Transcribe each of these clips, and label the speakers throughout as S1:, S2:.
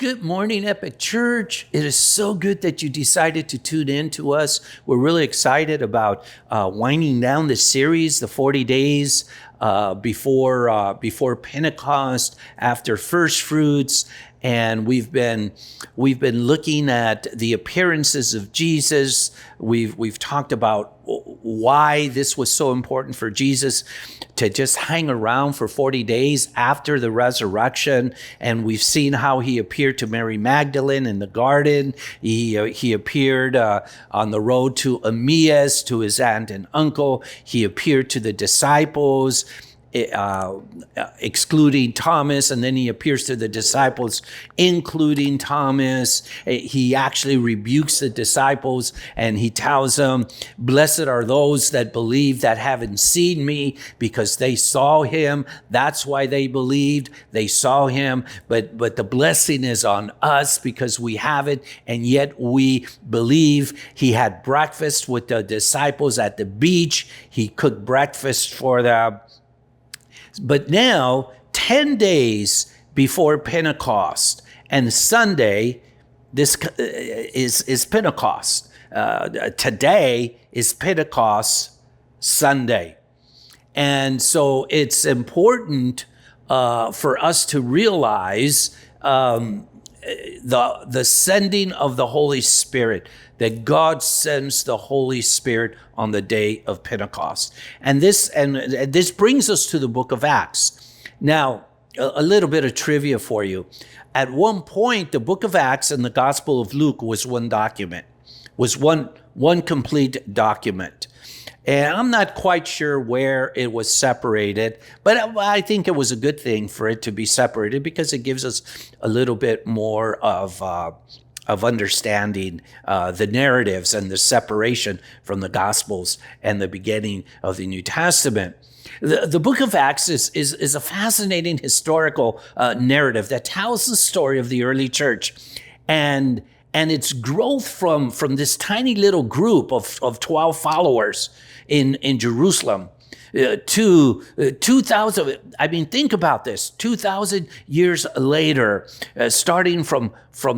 S1: Good morning, Epic Church. It is so good that you decided to tune in to us. We're really excited about winding down this series, the 40 days before Pentecost, after first fruits. And we've been looking at the appearances of Jesus. We've talked about why this was so important for Jesus to just hang around for 40 days after the resurrection. And we've seen how he appeared to Mary Magdalene in the garden. He appeared on the road to Emmaus, to his aunt and uncle. He appeared to the disciples, excluding Thomas, and then he appears to the disciples, including Thomas. He actually rebukes the disciples, and he tells them, "Blessed are those that believe that haven't seen me, because they saw him." That's why they believed. They saw him, but the blessing is on us because we have it, and yet we believe. He had breakfast with the disciples at the beach. He cooked breakfast for them. But now, 10 days before Pentecost, and Sunday, this is Pentecost. Today is Pentecost Sunday. And so it's important for us to realize the sending of the Holy Spirit, that God sends the Holy Spirit on the day of Pentecost. And this brings us to the book of Acts. Now, a little bit of trivia for you. At one point, the book of Acts and the Gospel of Luke was one document, was one complete document. And I'm not quite sure where it was separated, but I think it was a good thing for it to be separated because it gives us a little bit more of understanding the narratives and the separation from the Gospels and the beginning of the New Testament. The book of Acts is a fascinating historical narrative that tells the story of the early church and its growth from this tiny little group of 12 followers in Jerusalem to 2,000. I mean, think about this: 2,000 years later, starting from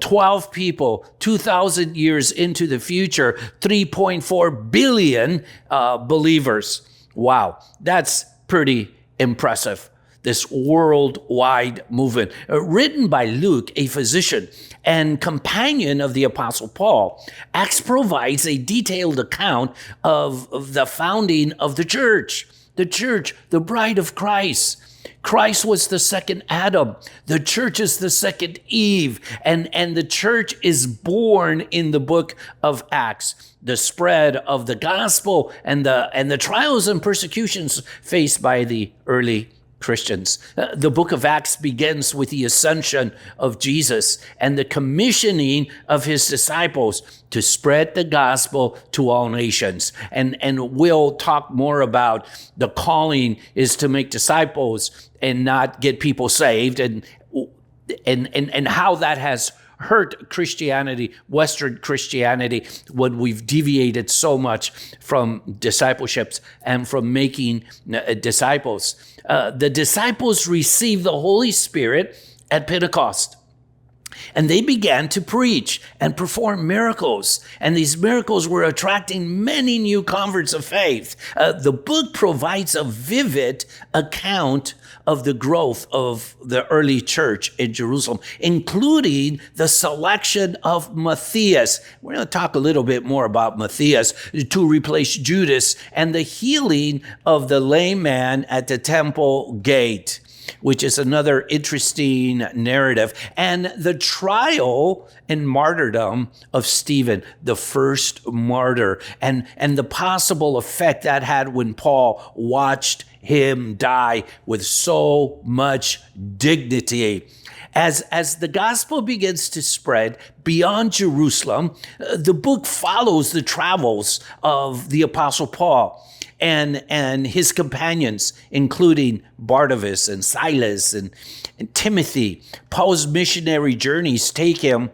S1: 12 people, 2,000 years into the future, 3.4 billion believers. Wow, that's pretty impressive. This worldwide movement, written by Luke, a physician and companion of the Apostle Paul. Acts provides a detailed account of the founding of the church, the bride of Christ. Christ was the second Adam. The church is the second Eve. And the church is born in the book of Acts. The spread of the gospel and the trials and persecutions faced by the early Christians. The book of Acts begins with the ascension of Jesus and the commissioning of his disciples to spread the gospel to all nations. And we'll talk more about the calling is to make disciples and not get people saved, and how that has hurt Christianity, Western Christianity, when we've deviated so much from discipleships and from making disciples. The disciples received the Holy Spirit at Pentecost, and they began to preach and perform miracles. And these miracles were attracting many new converts of faith. The book provides a vivid account of the growth of the early church in Jerusalem, including the selection of Matthias. We're going to talk a little bit more about Matthias to replace Judas, and the healing of the lame man at the temple gate, which is another interesting narrative, and the trial and martyrdom of Stephen, the first martyr, and the possible effect that had when Paul watched him die with so much dignity. As the gospel begins to spread beyond Jerusalem, the book follows the travels of the Apostle Paul and his companions, including Barnabas and Silas and Timothy. Paul's missionary journeys take him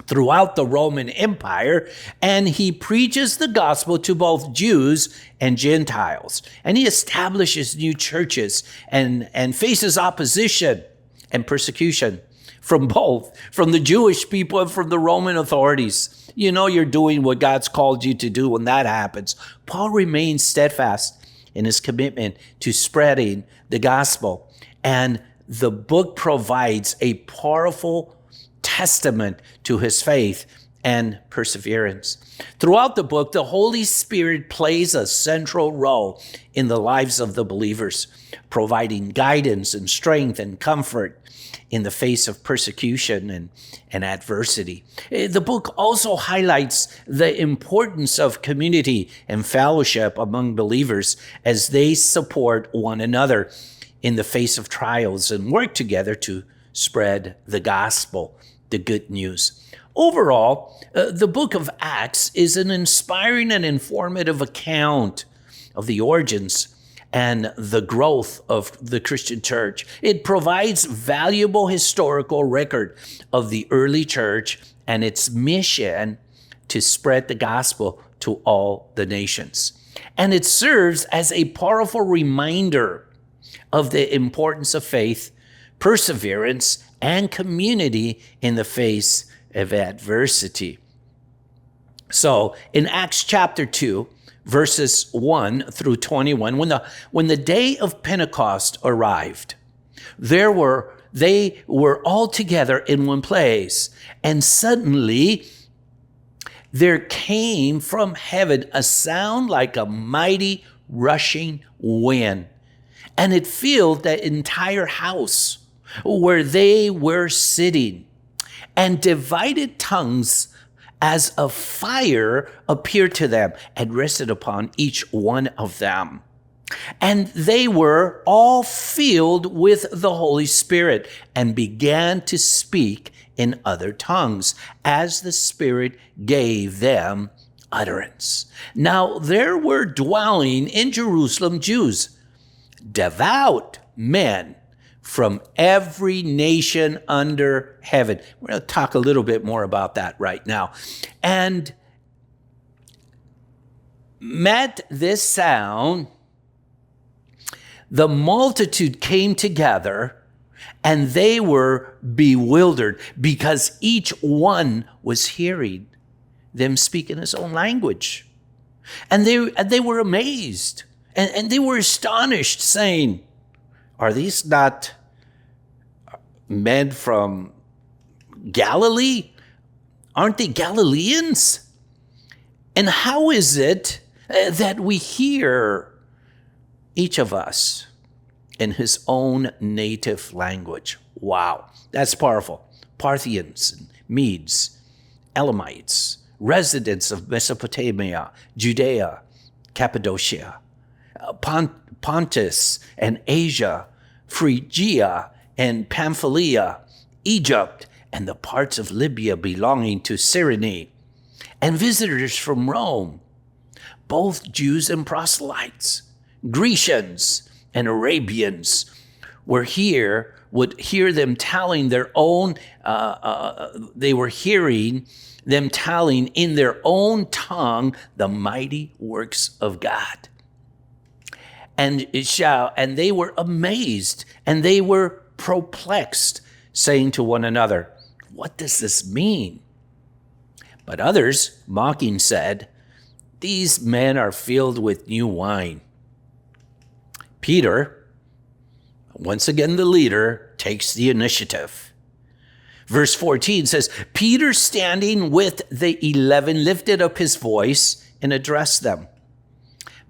S1: throughout the Roman Empire, and he preaches the gospel to both Jews and Gentiles. And he establishes new churches and faces opposition and persecution. from both, from the Jewish people and from the Roman authorities. You know you're doing what God's called you to do when that happens. Paul remains steadfast in his commitment to spreading the gospel. And the book provides a powerful testament to his faith and perseverance. Throughout the book, the Holy Spirit plays a central role in the lives of the believers, providing guidance and strength and comfort in the face of persecution and adversity. The book also highlights the importance of community and fellowship among believers as they support one another in the face of trials and work together to spread the gospel, the good news. Overall, the book of Acts is an inspiring and informative account of the origins and the growth of the Christian church. It provides valuable historical record of the early church and its mission to spread the gospel to all the nations. And it serves as a powerful reminder of the importance of faith, perseverance, and community in the face of adversity. So in Acts chapter 2, verses 1 through 21, when the day of Pentecost arrived, they were all together in one place, and suddenly there came from heaven a sound like a mighty rushing wind, and it filled the entire house where they were sitting, and divided tongues as of fire appeared to them and rested upon each one of them. And they were all filled with the Holy Spirit and began to speak in other tongues as the Spirit gave them utterance. Now there were dwelling in Jerusalem Jews, devout men from every nation under heaven. We're going to talk a little bit more about that right now. And met this sound, the multitude came together, and they were bewildered because each one was hearing them speak in his own language. And they were amazed, and they were astonished, saying, "Are these not men from Galilee? Aren't they Galileans? And how is it that we hear each of us in his own native language?" Wow, that's powerful. Parthians, and Medes, Elamites, residents of Mesopotamia, Judea, Cappadocia, Pontus and Asia, Phrygia and Pamphylia, Egypt, and the parts of Libya belonging to Cyrene, and visitors from Rome, both Jews and proselytes, Grecians and Arabians, would hear them telling their own, they were hearing them telling in their own tongue the mighty works of God. And they were amazed, and they were perplexed, saying to one another, "What does this mean?" But others, mocking, said, "These men are filled with new wine." Peter, once again the leader, takes the initiative. Verse 14 says, Peter, standing with the 11, lifted up his voice and addressed them.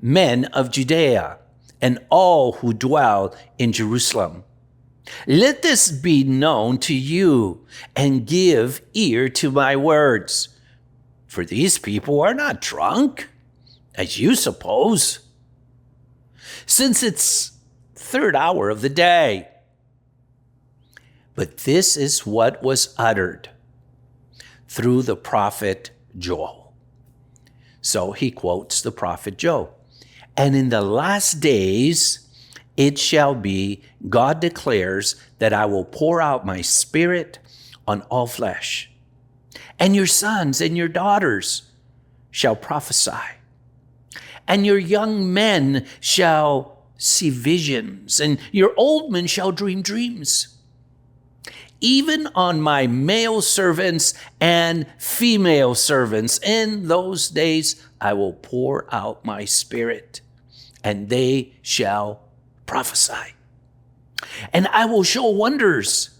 S1: "Men of Judea, and all who dwell in Jerusalem, let this be known to you, and give ear to my words. For these people are not drunk, as you suppose, since it's third hour of the day. But this is what was uttered through the prophet Joel." So he quotes the prophet Joel. "And in the last days it shall be, God declares, that I will pour out my spirit on all flesh. And your sons and your daughters shall prophesy. And your young men shall see visions, and your old men shall dream dreams. even on my male servants and female servants. In those days I will pour out my Spirit, and they shall prophesy. And I will show wonders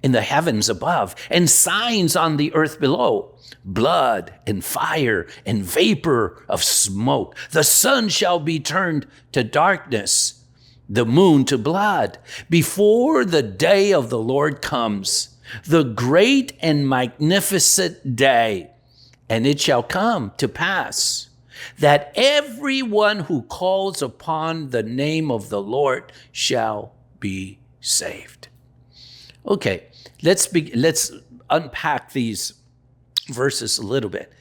S1: in the heavens above and signs on the earth below, blood and fire and vapor of smoke. The sun shall be turned to darkness, the moon to blood, before the day of the Lord comes, the great and magnificent day. And it shall come to pass that everyone who calls upon the name of the Lord shall be saved. Okay, let's unpack these verses a little bit.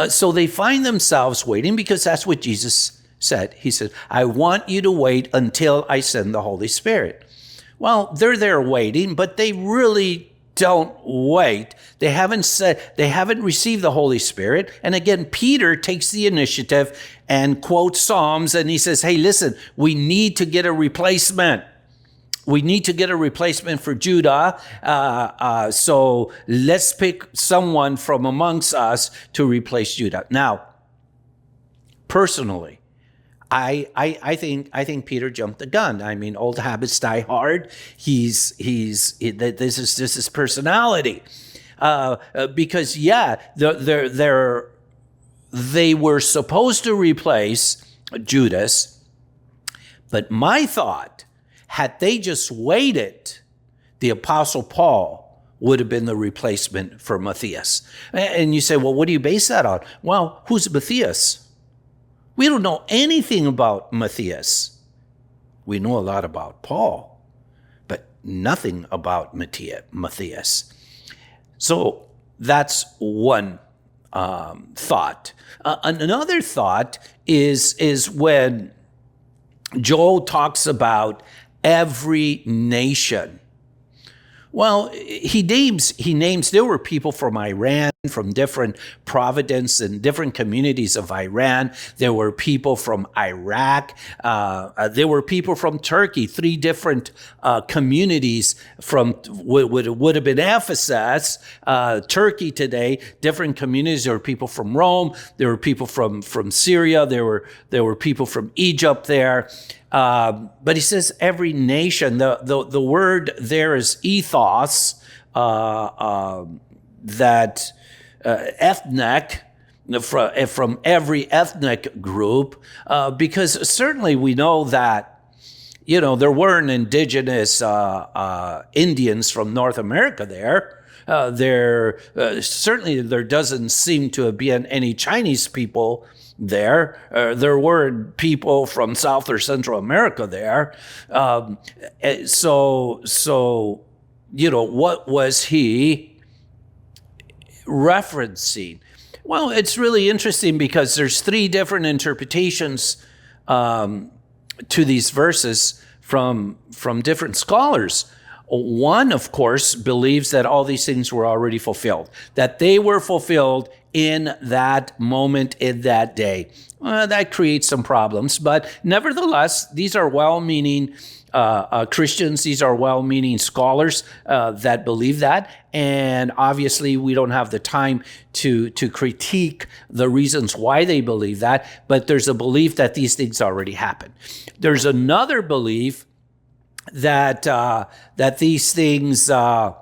S1: So they find themselves waiting, because that's what Jesus said. He said, I want you to wait until I send the Holy Spirit. Well, they're there waiting, but they really don't wait. They haven't received the Holy Spirit. And again, Peter takes the initiative and quotes Psalms, and he says, hey, listen, we need to get a replacement. We need to get a replacement for Judah. So let's pick someone from amongst us to replace Judah. Now, personally, I think Peter jumped the gun. I mean, old habits die hard. This is his personality. Because they were supposed to replace Judas, but my thought, had they just waited, the Apostle Paul would have been the replacement for Matthias. And you say, well, what do you base that on? Well, who's Matthias? We don't know anything about Matthias. We know a lot about Paul, but nothing about Matthias. So that's one thought. Another thought is when Joel talks about every nation. Well, he names there were people from Iran, from different provinces and different communities of Iran. There were people from Iraq. There were people from Turkey, 3 different communities from would have been Ephesus, Turkey today, different communities. There were people from Rome. There were people from Syria. There were people from Egypt there. But he says every nation. The word there is ethos, that ethnic, from every ethnic group, because certainly we know that, there weren't indigenous Indians from North America there. Certainly there doesn't seem to have been any Chinese people there. There were people from South or Central America there. So what was he referencing? Well, it's really interesting because there's 3 different interpretations to these verses from different scholars. One, of course, believes that all these things were already fulfilled, that they were fulfilled in that moment, in that day. That creates some problems, but nevertheless, these are well-meaning Christians. These are well-meaning scholars that believe that, and obviously we don't have the time to critique the reasons why they believe that, but there's a belief that these things already happened. There's another belief that these things haven't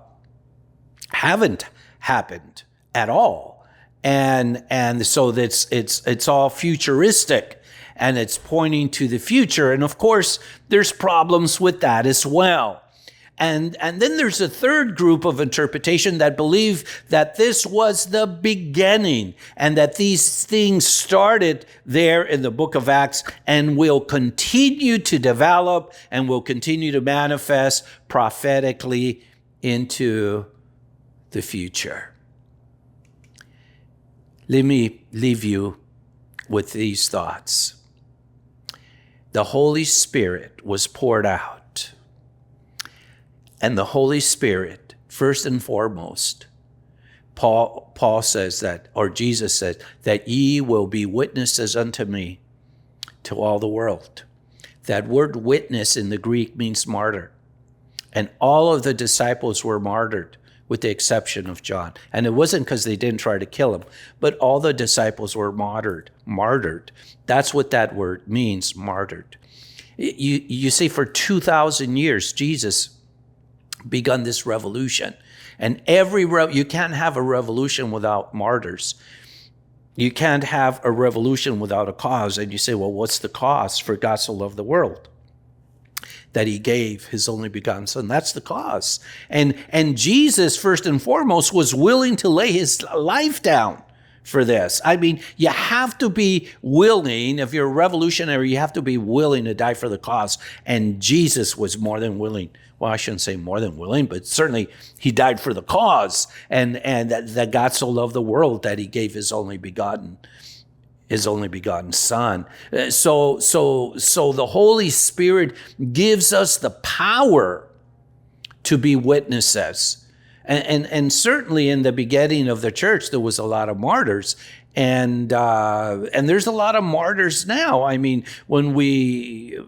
S1: happened at all, and so that's it's all futuristic, and it's pointing to the future. And of course, there's problems with that as well. And then there's a third group of interpretation that believe that this was the beginning, and that these things started there in the book of Acts and will continue to develop and will continue to manifest prophetically into the future. Let me leave you with these thoughts. The Holy Spirit was poured out. And the Holy Spirit, first and foremost, Paul says that, or Jesus says, that ye will be witnesses unto me to all the world. That word witness in the Greek means martyr. And all of the disciples were martyred. with the exception of John. And it wasn't because they didn't try to kill him, but all the disciples were martyred. That's what that word means, martyred. You see, for 2,000 years, Jesus begun this revolution. And you can't have a revolution without martyrs. You can't have a revolution without a cause. And you say, well, what's the cause? For God so loved the world that he gave his only begotten son. That's the cause. And Jesus, first and foremost, was willing to lay his life down for this. I mean, you have to be willing. If you're a revolutionary, you have to be willing to die for the cause. And Jesus was more than willing. Well, I shouldn't say more than willing, but certainly he died for the cause. And that God so loved the world that he gave his only begotten son. So the Holy Spirit gives us the power to be witnesses. And certainly in the beginning of the church, there was a lot of martyrs, and there's a lot of martyrs now. I mean, when we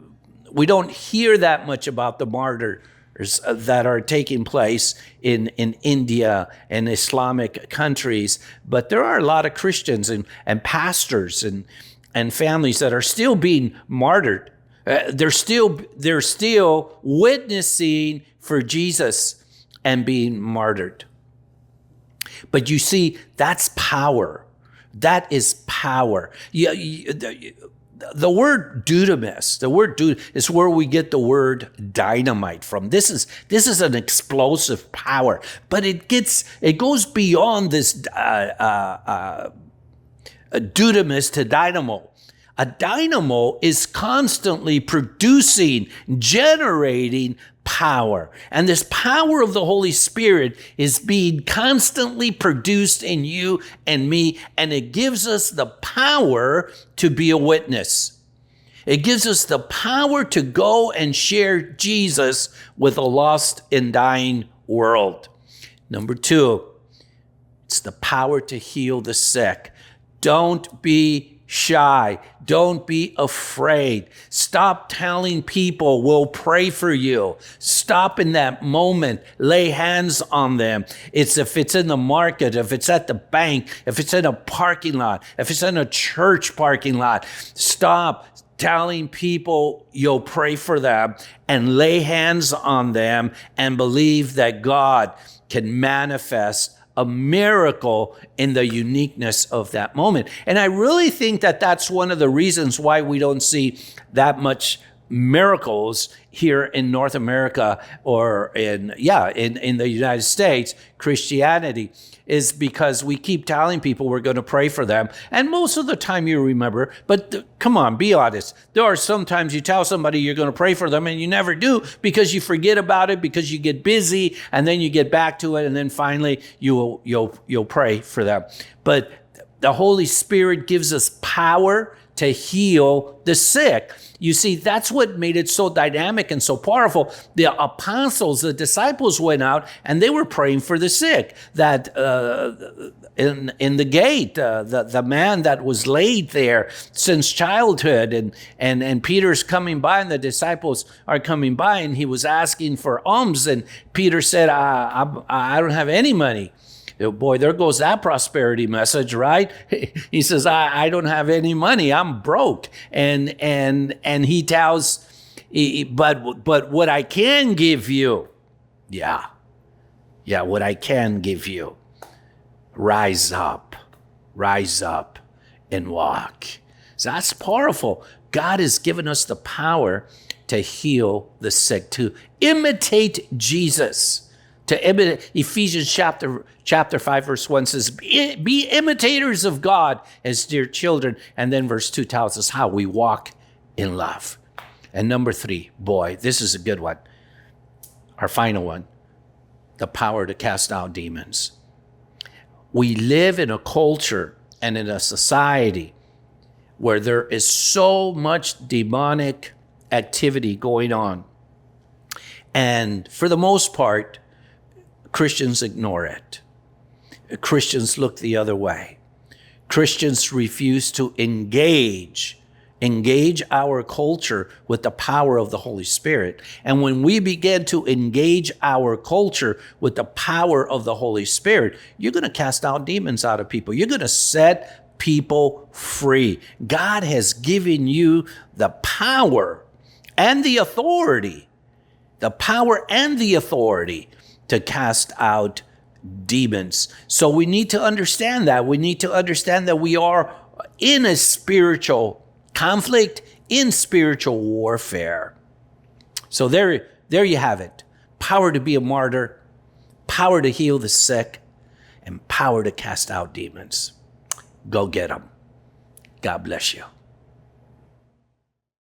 S1: don't hear that much about the martyrs that are taking place in India and Islamic countries, but there are a lot of Christians and pastors and families that are still being martyred. They're still witnessing for Jesus and being martyred. But you see, that's power. That is power. The word dunamis, is where we get the word dynamite from. This is an explosive power, but it goes beyond this dunamis to dynamo. A dynamo is constantly producing, generating power. And this power of the Holy Spirit is being constantly produced in you and me, and it gives us the power to be a witness. It gives us the power to go and share Jesus with a lost and dying world. Number 2, it's the power to heal the sick. Don't be shy. Don't be afraid. Stop telling people we'll pray for you. Stop in that moment. Lay hands on them. If it's in the market, if it's at the bank, if it's in a parking lot, if it's in a church parking lot, stop telling people you'll pray for them and lay hands on them and believe that God can manifest a miracle in the uniqueness of that moment. And I really think that that's one of the reasons why we don't see that much miracles here in North America or in the United States. Christianity is because we keep telling people we're going to pray for them. And most of the time you remember, but come on, be honest. There are sometimes you tell somebody you're going to pray for them and you never do because you forget about it, because you get busy, and then you get back to it, and then finally you'll pray for them. But the Holy Spirit gives us power to heal the sick. You see, that's what made it so dynamic and so powerful. The apostles, the disciples went out and they were praying for the sick. That in the gate, the man that was laid there since childhood, and Peter's coming by, and the disciples are coming by, and he was asking for alms, and Peter said, I don't have any money. Boy, there goes that prosperity message, right? He says, I don't have any money. I'm broke. And he tells, but what I can give you, what I can give you, rise up and walk. So that's powerful. God has given us the power to heal the sick, to imitate Jesus. To imitate, Ephesians chapter 5, verse 1 says, be imitators of God as dear children. And then verse 2 tells us how we walk in love. And number 3, boy, this is a good one. Our final one, the power to cast out demons. We live in a culture and in a society where there is so much demonic activity going on. And for the most part, Christians ignore it. Christians look the other way. Christians refuse to engage engage our culture with the power of the Holy Spirit. And when we begin to engage our culture with the power of the Holy Spirit, you're going to cast out demons out of people. You're going to set people free. God has given you the power and the authority, to cast out demons. So we need to understand that. We need to understand that we are in a spiritual conflict, in spiritual warfare. So there you have it. Power to be a martyr, power to heal the sick, and power to cast out demons. Go get them. God bless you.